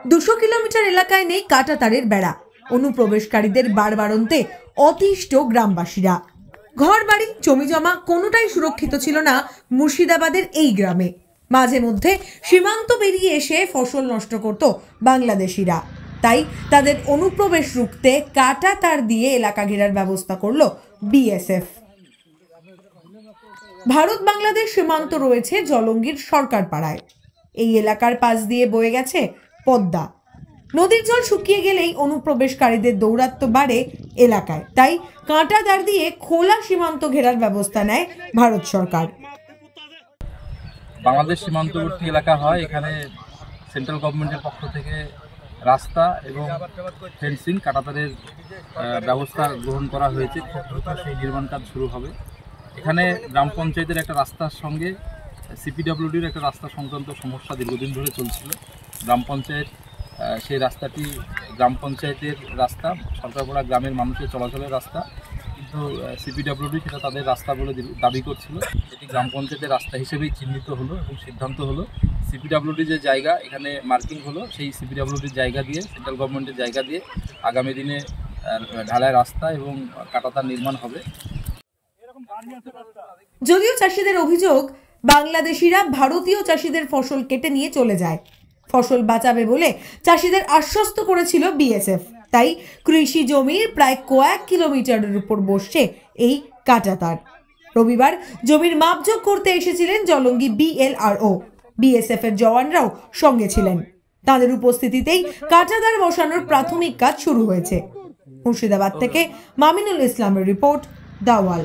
200 kilometre এলাকায় নেই কাঁটাতারের বেড়া। অনুপ্রবেশকারীদের বারবারন্তে অতিষ্ঠ গ্রামবাসীরা। ঘর বাড়ি জমিজমা কোনোটাই সুরক্ষিত ছিল না মুর্শিদাবাদের এই গ্রামে। মাঝে মধ্যে সীমান্ত পেরিয়ে এসে ফসল নষ্ট করত বাংলাদেশিরা। তাই তাদের অনুপ্রবেশ রুখতে কাঁটাতার দিয়ে এলাকা ঘেরার ব্যবস্থা করল বিএসএফ। ভারত বাংলাদেশ সীমান্ত রয়েছে জলঙ্গির সরকার পাড়ায়। এই এলাকার পাশ দিয়ে বয়ে গেছে পদ্মা। নদীর জল শুকিয়ে গেলেই অনুপ্রবেশকারীদের দৌরাত্ম্য বাড়ে এলাকায়। তাই কাঁটাতার দিয়ে খোলা সীমান্ত ঘেরার ব্যবস্থা নেয় ভারত সরকার। বাংলাদেশ সীমান্তবর্তী এলাকা হয়, এখানে সেন্ট্রাল গভর্নমেন্টের পক্ষ থেকে রাস্তা এবং ফেন্সিং কাঁটাতারের ব্যবস্থা গ্রহণ করা হয়েছে। খুব দ্রুত সেই নির্মাণ কাজ শুরু হবে। এখানে গ্রাম পঞ্চায়েতের একটা রাস্তার সঙ্গে সিপিডব্লিউডির একটা রাস্তা সংক্রান্ত সমস্যা দীর্ঘদিন ধরে চলছিল। গ্রাম পঞ্চায়েত সেই রাস্তাটি গ্রাম পঞ্চায়েতের রাস্তা, সরকারপাড়া গ্রামের মানুষের চলাচলের রাস্তা, কিন্তু সিপিডব্লিউডি সেটা তাদের রাস্তা বলে দাবি করছিল। এটি গ্রাম পঞ্চায়েতের রাস্তা হিসেবেই চিহ্নিত হলো এবং সিদ্ধান্ত হলো সিপিডব্লিউডি যে জায়গা এখানে মার্কিং হলো, সেই সিপিডব্লিউডির জায়গা দিয়ে, সেন্ট্রাল গভর্নমেন্টের জায়গা দিয়ে আগামী দিনে ঢালাই রাস্তা এবং কাঁটাতার নির্মাণ হবে। যদিও চাষিদের অভিযোগ, বাংলাদেশিরা ভারতীয় চাষিদের ফসল কেটে নিয়ে চলে যায়। ফসল বাঁচাবে বলে চাষিদের আশ্বস্ত করেছিল বিএসএফ। তাই কৃষি জমির প্রায় কয়েক কিলোমিটারের উপর বসছে এই কাঁটাতার। রবিবার জমির মাপজোক করতে এসেছিলেন জলঙ্গি বিএলআরও। বিএসএফ এর জওয়ানরাও সঙ্গে ছিলেন। তাদের উপস্থিতিতেই কাঁটাতার বসানোর প্রাথমিক কাজ শুরু হয়েছে। মুর্শিদাবাদ থেকে মামিনুল ইসলামের রিপোর্ট, দাওয়াল।